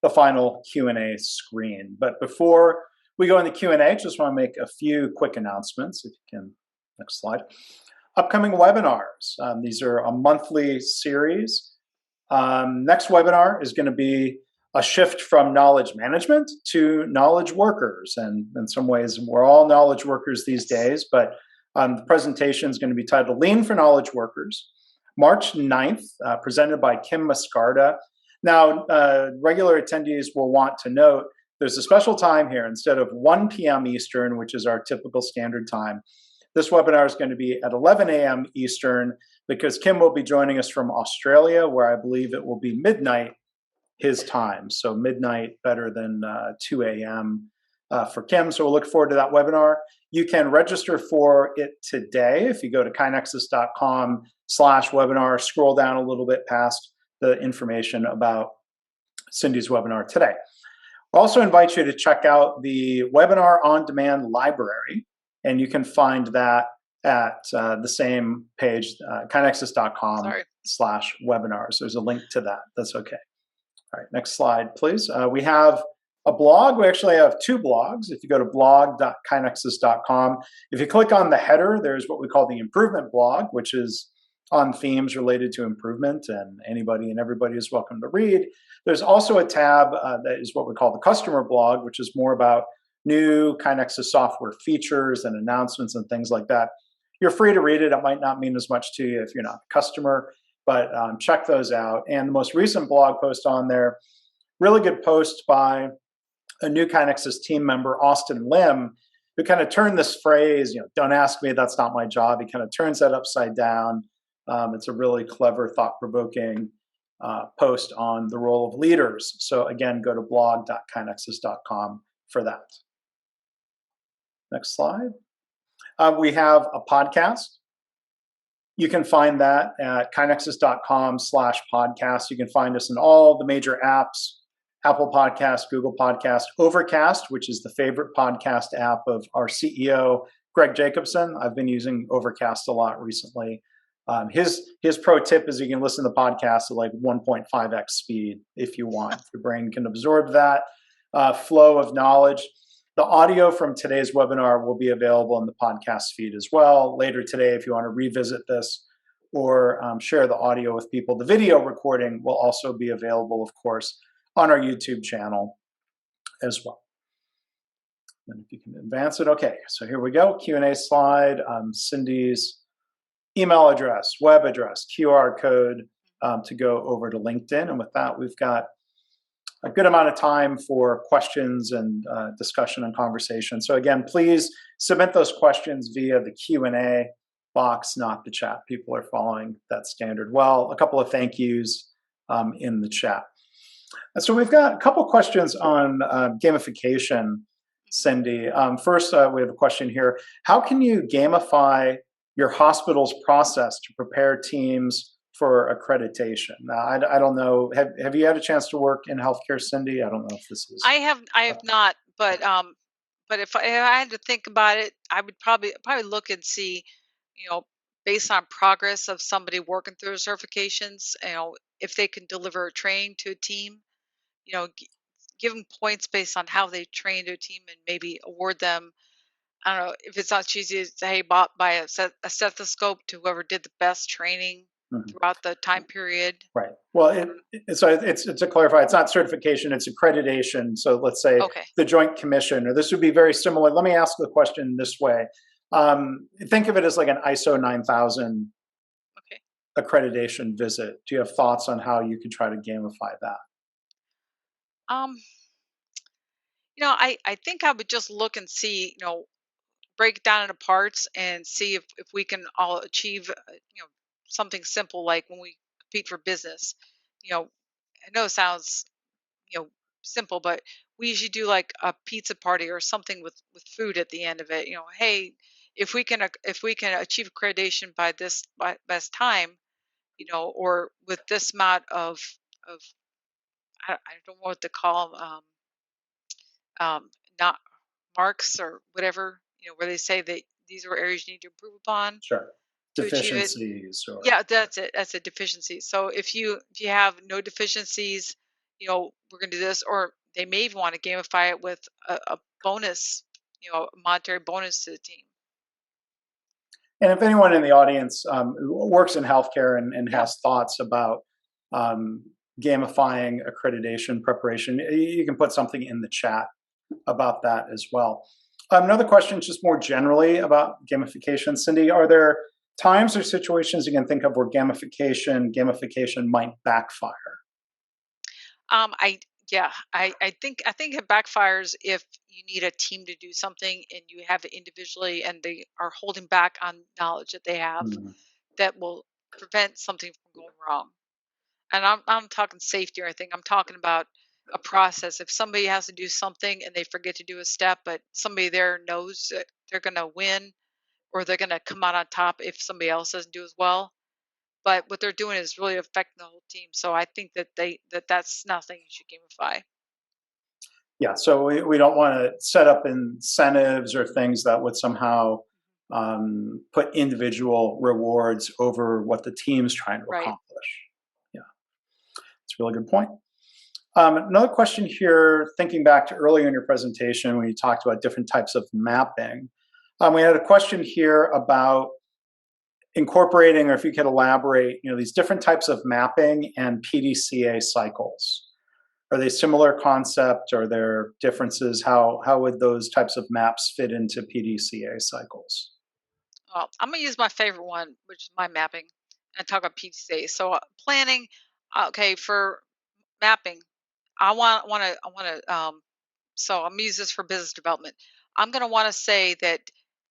the final Q&A screen. But before we go into Q&A, just want to make a few quick announcements. If you can, next slide. Upcoming webinars. These are a monthly series. Next webinar is going to be a shift from knowledge management to knowledge workers. And in some ways, we're all knowledge workers these days, but the presentation is going to be titled Lean for Knowledge Workers, March 9th, presented by Kim Mascarda. Now, regular attendees will want to note there's a special time here. Instead of 1 p.m. Eastern, which is our typical standard time, this webinar is going to be at 11 a.m. Eastern, because Kim will be joining us from Australia, where I believe it will be midnight his time. So midnight better than 2 a.m. For Kim. So we'll look forward to that webinar. You can register for it today if you go to KaiNexus.com/webinar, scroll down a little bit past the information about Cindy's webinar today. I also invite you to check out the webinar on demand library, and you can find that at the same page, KaiNexus.com/webinars. There's a link to that. That's okay. All right, next slide, please. We have a blog. We actually have two blogs. If you go to blog.kainexus.com, if you click on the header, there's what we call the improvement blog, which is on themes related to improvement, and anybody and everybody is welcome to read. There's also a tab that is what we call the customer blog, which is more about new KaiNexus software features and announcements and things like that. You're free to read it. It might not mean as much to you if you're not a customer, but check those out. And the most recent blog post on there, really good post by a new KaiNexus team member, Austin Lim, who kind of turned this phrase, don't ask me, that's not my job. He kind of turns that upside down. It's a really clever, thought-provoking post on the role of leaders. So again, go to blog.kainexus.com for that. Next slide. We have a podcast. You can find that at kainexus.com/podcast. You can find us in all the major apps, Apple Podcast, Google Podcast, Overcast, which is the favorite podcast app of our CEO, Greg Jacobson. I've been using Overcast a lot recently. His pro tip is you can listen to podcasts at like 1.5x speed if you want. Your brain can absorb that flow of knowledge. The audio from today's webinar will be available in the podcast feed as well later today if you want to revisit this or share the audio with people. The video recording will also be available, of course, on our YouTube channel as well. And if you can advance it. Okay, so here we go. Q&A slide. Cindy's email address, web address, QR code to go over to LinkedIn. And with that, we've got a good amount of time for questions and discussion and conversation. So again, please submit those questions via the Q&A box, not the chat. People are following that standard well. A couple of thank yous in the chat. So we've got a couple questions on gamification, Cindy. First, we have a question here. How can you gamify your hospital's process to prepare teams for accreditation? I don't know. Have you had a chance to work in healthcare, Cindy? I don't know if this is. I have not, but if I had to think about it, I would probably look and see, based on progress of somebody working through certifications, if they can deliver a training to a team, give them points based on how they trained a team and maybe award them. I don't know if it's not cheesy to say, hey, bought by a stethoscope to whoever did the best training throughout the time period. Right. Well, so it's to clarify, it's not certification, it's accreditation. So let's say the Joint Commission, or this would be very similar. Let me ask the question this way. Think of it as like an ISO 9000 accreditation visit. Do you have thoughts on how you could try to gamify that? I think I would just look and see, break it down into parts and see if we can all achieve, something simple like when we compete for business. I know it sounds, simple, but we usually do like a pizza party or something with food at the end of it. Hey, if we can achieve accreditation by this time, or with this amount of I don't know what to call them, not marks or whatever, where they say that these are areas you need to improve upon Sure. to achieve it. Deficiencies or Yeah, that's it. That's a deficiency. So if you have no deficiencies, we're gonna do this, or they may even want to gamify it with a bonus, a monetary bonus to the team. And if anyone in the audience works in healthcare and has thoughts about gamifying accreditation preparation, you can put something in the chat about that as well. Another question, just more generally about gamification, Cindy, are there times or situations you can think of where gamification might backfire? I think it backfires if you need a team to do something and you have it individually and they are holding back on knowledge that they have that will prevent something from going wrong. And I'm talking safety or anything. I'm talking about a process. If somebody has to do something and they forget to do a step, but somebody there knows that they're going to win or they're going to come out on top if somebody else doesn't do as well. But what they're doing is really affecting the whole team. So I think that that's nothing you should gamify. Yeah, so we don't want to set up incentives or things that would somehow put individual rewards over what the team's trying to accomplish. Yeah, that's a really good point. Another question here, thinking back to earlier in your presentation when you talked about different types of mapping. We had a question here about incorporating, or if you could elaborate, these different types of mapping and PDCA cycles. Are they similar concept? Are there differences? How would those types of maps fit into PDCA cycles? Well, I'm gonna use my favorite one, which is my mapping, and talk about PDCA. So planning, for mapping, I want to. So I'm gonna use this for business development. I'm gonna want to say that,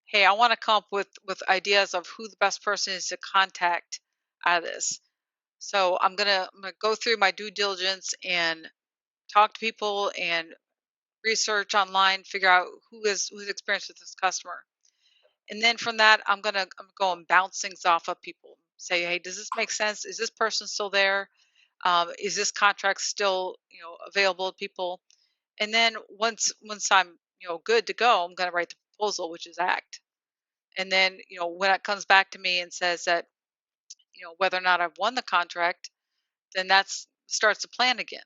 hey, I want to come up with ideas of who the best person is to contact out of this. So I'm gonna go through my due diligence and talk to people and research online, figure out who's experienced with this customer. And then from that, I'm going to bounce things off of people. Say, hey, does this make sense? Is this person still there? Is this contract still available to people? And then once I'm good to go, I'm going to write the proposal, which is act. And then when it comes back to me and says that whether or not I've won the contract, then that's starts the plan again.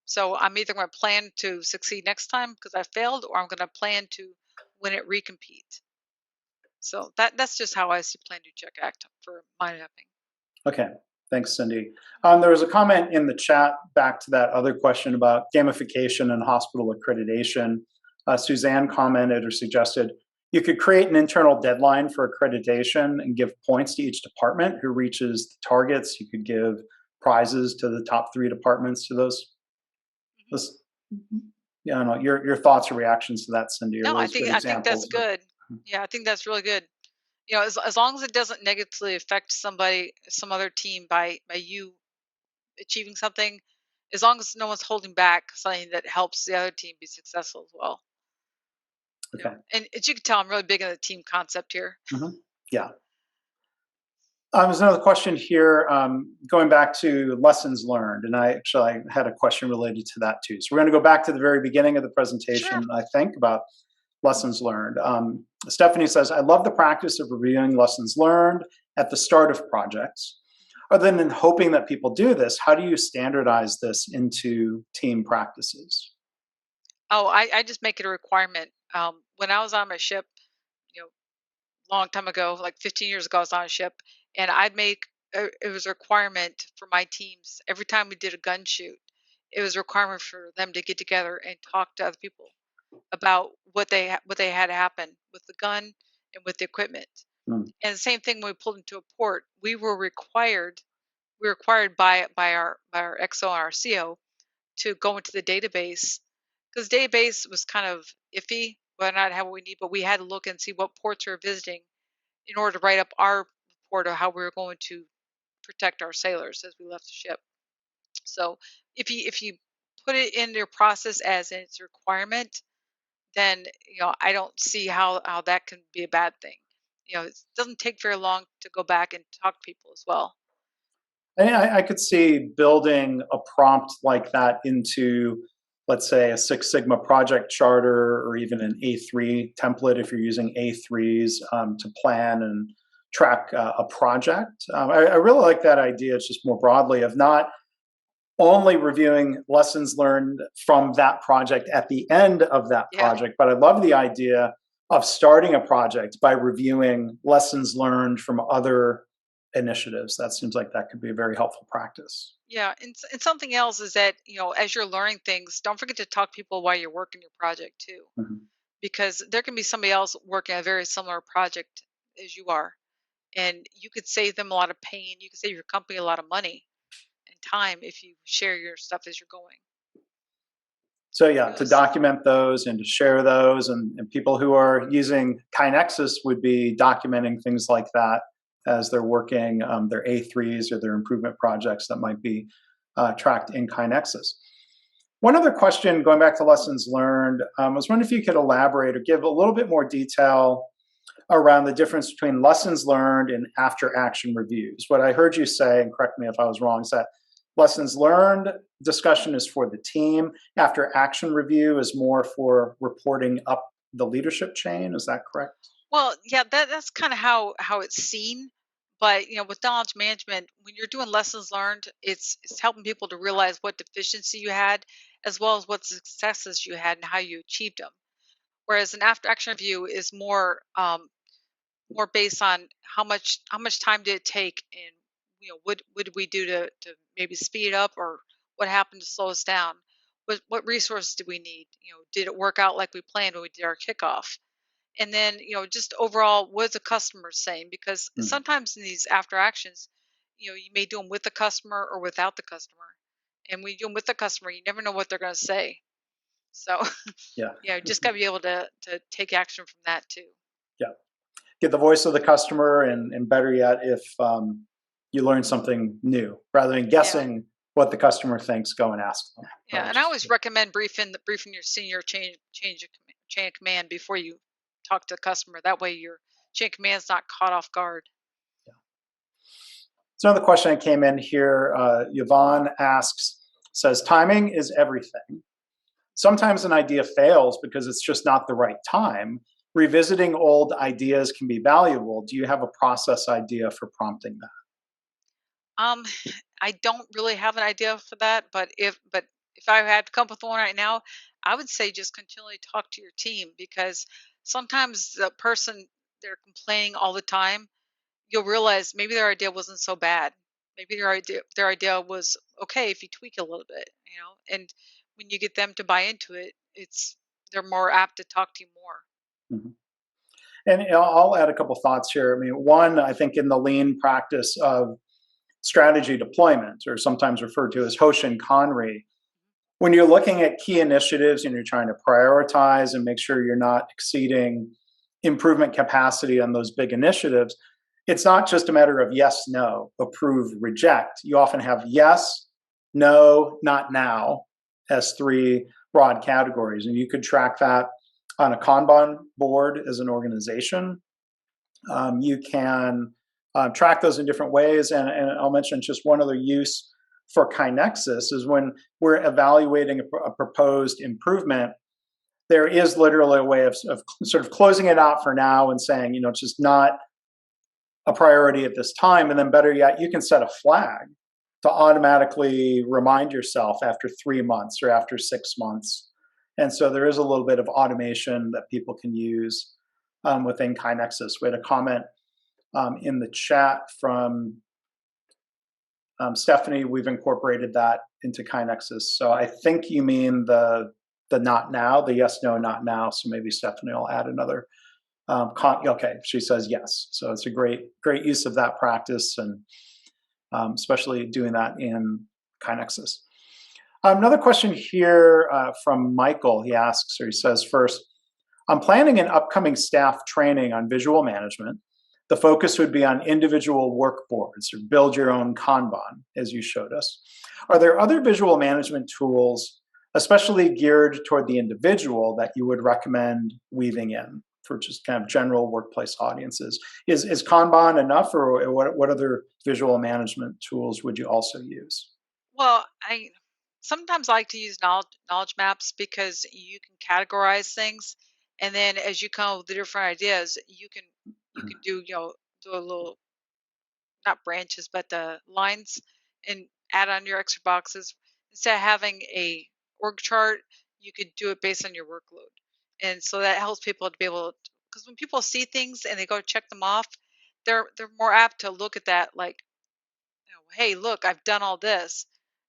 So I'm either going to plan to succeed next time because I failed, or I'm going to plan to win it recompete. So that's just how I see plan, do, check, act for mind mapping. Okay, thanks, Cindy. There was a comment in the chat back to that other question about gamification and hospital accreditation. Suzanne commented or suggested you could create an internal deadline for accreditation and give points to each department who reaches the targets. You could give prizes to the top 3 departments to those. Yeah, I don't know, your thoughts or reactions to that, Cindy? No, I think that's good. Yeah, I think that's really good. As long as it doesn't negatively affect somebody, some other team by you achieving something, as long as no one's holding back something that helps the other team be successful as well. Okay. And as you can tell, I'm really big on the team concept here. Yeah. There's another question here, going back to lessons learned, and I had a question related to that too. So we're going to go back to the very beginning of the presentation, Sure. I think, about lessons learned. Stephanie says, I love the practice of reviewing lessons learned at the start of projects. Other than hoping that people do this, how do you standardize this into team practices? Oh, I just make it a requirement. When I was on my ship, long time ago, like 15 years ago, I was on a ship, and I'd make it was a requirement for my teams every time we did a gun shoot. It was a requirement for them to get together and talk to other people about what they had happen with the gun and with the equipment. Mm. And the same thing when we pulled into a port, we were required by our XO and our CO to go into the database, because database was kind of iffy, whether or not have what we need, but we had to look and see what ports we were visiting in order to write up our report of how we were going to protect our sailors as we left the ship. So if you put it in your process as its requirement, then I don't see how that can be a bad thing. It doesn't take very long to go back and talk to people as well. I could see building a prompt like that into, let's say, a Six Sigma project charter or even an A3 template if you're using A3s to plan and track a project. I really like that idea. It's just more broadly of not only reviewing lessons learned from that project at the end of that project, but I love the idea of starting a project by reviewing lessons learned from other initiatives. That seems like that could be a very helpful practice. Yeah, and something else is that as you're learning things, don't forget to talk to people while you're working your project too, Mhm. because there can be somebody else working a very similar project as you are, and you could save them a lot of pain. You could save your company a lot of money and time if you share your stuff as you're going. So yeah, to Yes. document those and to share those, and people who are using KaiNexus would be documenting things like that as they're working their A3s or their improvement projects that might be tracked in KaiNexus. One other question, going back to lessons learned, I was wondering if you could elaborate or give a little bit more detail around the difference between lessons learned and after action reviews. What I heard you say, and correct me if I was wrong, is that lessons learned discussion is for the team. After action review is more for reporting up the leadership chain. Is that correct? Well, yeah, that's kind of how it's seen. But with knowledge management, when you're doing lessons learned, it's helping people to realize what deficiency you had, as well as what successes you had and how you achieved them. Whereas an after action review is more based on how much time did it take, and what did we do to maybe speed it up, or what happened to slow us down. What resources did we need? Did it work out like we planned when we did our kickoff? And then just overall, what's the customer saying? Because Mm. sometimes in these after actions, you may do them with the customer or without the customer, and when you do them with the customer, you never know what they're going to say. So Yeah. just got to be able to take action from that too. Yeah. Get the voice of the customer, and better yet, if you learn something new, rather than Yeah. guessing what the customer thinks, go and ask them. Yeah, and I always recommend briefing your senior chain of command before you talk to the customer. That way, you're chain of command is not caught off guard. So another question that came in here, Yvonne asks, says, timing is everything. Sometimes an idea fails because it's just not the right time. Revisiting old ideas can be valuable. Do you have a process idea for prompting that? Um, I don't really have an idea for that, but if I had to come up with one right now, I would say just continually talk to your team, because sometimes the person they're complaining all the time, you'll realize maybe their idea wasn't so bad. Maybe their idea was okay if you tweak a little bit, and when you get them to buy into it, they're more apt to talk to you more. Mhm. And I'll add a couple thoughts here. I mean, one, I think in the lean practice of strategy deployment, or sometimes referred to as Hoshin Kanri, when you're looking at key initiatives and you're trying to prioritize and make sure you're not exceeding improvement capacity on those big initiatives, it's not just a matter of yes, no, approve, reject. You often have yes, no, not now as three broad categories. And you could track that on a Kanban board as an organization. You can track those in different ways. And I'll mention just one other use for KaiNexus is when we're evaluating a proposed improvement, there is literally a way of sort of closing it out for now and saying, it's just not a priority at this time. And then better yet, you can set a flag to automatically remind yourself after 3 months or after 6 months. And so there is a little bit of automation that people can use within KaiNexus. We had a comment in the chat from Stephanie. We've incorporated that into KaiNexus. So I think you mean the not now, the yes, no, not now. So maybe Stephanie will add another. Okay, she says yes. So it's a great use of that practice, and especially doing that in KaiNexus. Another question here from Michael. He asks, or he says, first, I'm planning an upcoming staff training on visual management. The focus would be on individual work boards or build your own Kanban, as you showed us. Are there other visual management tools, especially geared toward the individual, that you would recommend weaving in for just kind of general workplace audiences? Is Kanban enough, or what other visual management tools would you also use? Well, I sometimes like to use knowledge maps, because you can categorize things, and then as you come up with the different ideas, you can do a little, not branches, but the lines, and add on your extra boxes. Instead of having a org chart, you could do it based on your workload. And so that helps people to be able, because when people see things and they go check them off, they're more apt to look at that like, hey, look, I've done all this.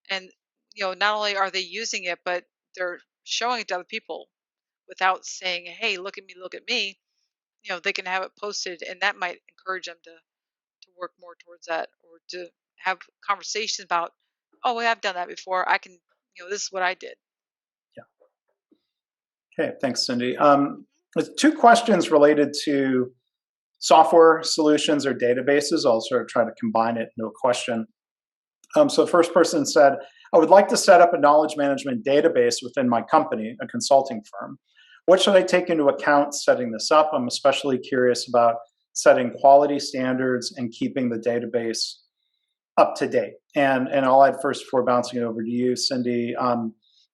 And not only are they using it, but they're showing it to other people without saying, hey, look at me. They can have it posted, and that might encourage them to work more towards that, or to have conversations about, oh, well, I've done that before. I can, this is what I did. Okay, thanks, Cindy. There's two questions related to software solutions or databases. I'll sort of try to combine it into a question. So the first person said, I would like to set up a knowledge management database within my company, a consulting firm. What should I take into account setting this up? I'm especially curious about setting quality standards and keeping the database up to date. And I'll add first before bouncing it over to you, Cindy.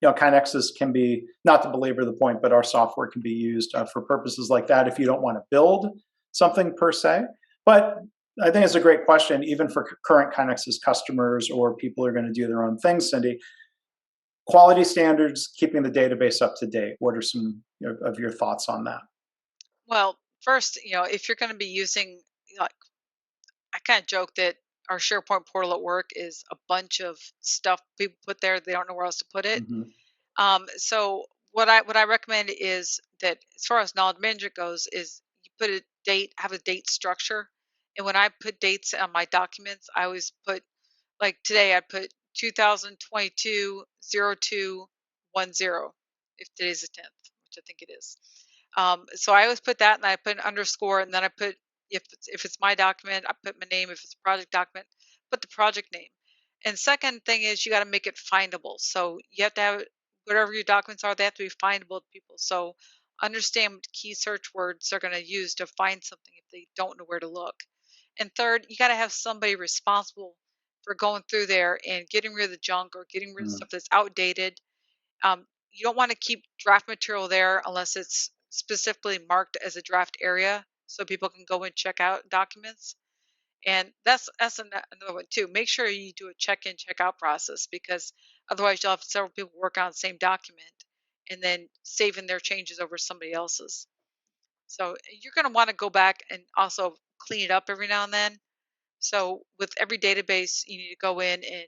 KaiNexus can be, not to belabor the point, but our software can be used for purposes like that if you don't want to build something per se. But I think it's a great question, even for current KaiNexus customers or people who are going to do their own things, Cindy. Quality standards, keeping the database up to date. What are some of your thoughts on that? Well, first, if you're going to be using, like, I kind of joke that our SharePoint portal at work is a bunch of stuff people put there. They don't know where else to put it. Mm-hmm. So what I recommend is that, as far as knowledge management goes, is you put a date, have a date structure. And when I put dates on my documents, I always put, like today, I put 2022-02-10, if today's the 10th, which I think it is. So I always put that, and I put an underscore, and then I put, if it's my document, I put my name. If it's a project document, put the project name. And second thing is, you got to make it findable. So you have to have, whatever your documents are, they have to be findable to people. So understand what key search words they're going to use to find something if they don't know where to look. And third, you got to have somebody responsible for going through there and getting rid of the junk or getting rid of Mm, stuff that's outdated. You don't want to keep draft material there unless it's specifically marked as a draft area so people can go and check out documents. And another one too. Make sure you do a check-in, check-out process because otherwise you'll have several people work on the same document and then saving their changes over somebody else's. So you're going to want to go back and also clean it up every now and then. So with every database, you need to go in and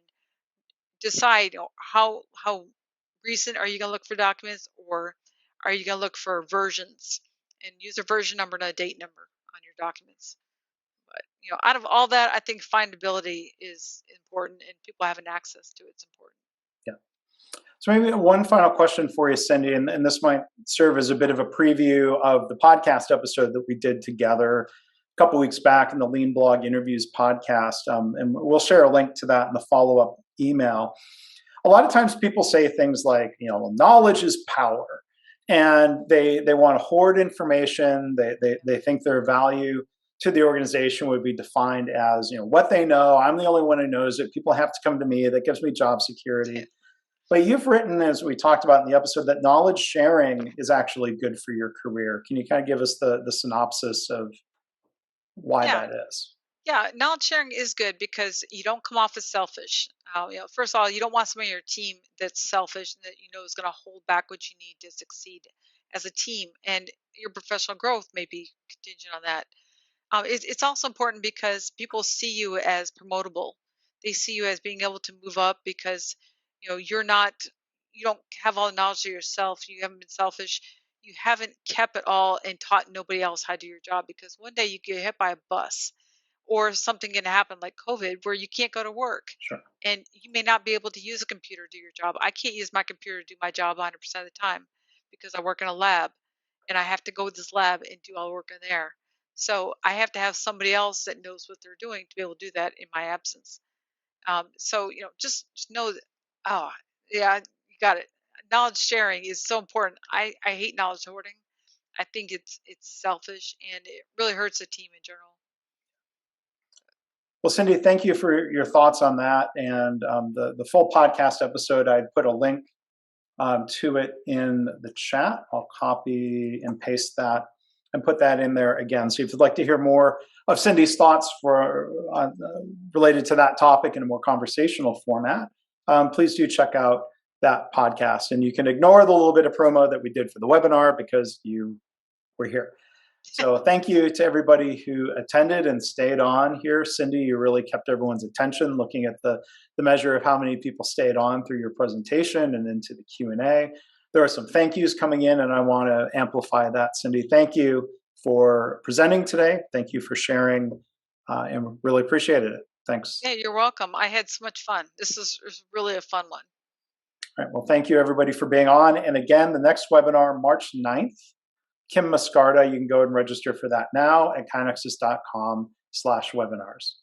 decide, how recent are you going to look for documents, or are you going to look for versions and use a version number and a date number on your documents. But out of all that, I think findability is important, and people having access to it's important. yeah. So maybe one final question for you, Cindy, and this might serve as a bit of a preview of the podcast episode that we did together a couple weeks back in the Lean Blog Interviews podcast, and we'll share a link to that in the follow-up email. A lot of times people say things like, knowledge is power, and they want to hoard information. They think their value to the organization would be defined as, what they know. I'm the only one who knows it. People have to come to me. That gives me job security. But you've written, as we talked about in the episode, that knowledge sharing is actually good for your career. Can you kind of give us the synopsis of why Yeah, that is? yeah. Knowledge sharing is good because you don't come off as selfish. First of all, you don't want somebody on your team that's selfish and that is going to hold back what you need to succeed as a team, and your professional growth may be contingent on that. It's also important because people see you as promotable. They see you as being able to move up because you don't have all the knowledge of yourself. You haven't been selfish. You haven't kept it all and taught nobody else how to do your job, because one day you get hit by a bus or something can happen like COVID where you can't go to work Sure. and you may not be able to use a computer to do your job. I can't use my computer to do my job 100% of the time because I work in a lab and I have to go to this lab and do all the work in there. So I have to have somebody else that knows what they're doing to be able to do that in my absence. So just know that. Oh, yeah, you got it. Knowledge sharing is so important. I hate knowledge hoarding. I think it's selfish and it really hurts a team in general. Well, Cindy, thank you for your thoughts on that. And the full podcast episode, I'd put a link to it in the chat. I'll copy and paste that and put that in there again. So if you'd like to hear more of Cindy's thoughts related to that topic in a more conversational format, please do check out that podcast. And you can ignore the little bit of promo that we did for the webinar because you were here. So thank you to everybody who attended and stayed on here. Cindy, you really kept everyone's attention, looking at the measure of how many people stayed on through your presentation and into the Q&A. There are some thank yous coming in, and I want to amplify that. Cindy, thank you for presenting today. Thank you for sharing, and really appreciated it. Thanks. Yeah, you're welcome. I had so much fun. This is really a fun one. All right, well, thank you everybody for being on. And again, the next webinar, March 9th, Kim Mascarda, you can go and register for that now at KaiNexus.com/webinars.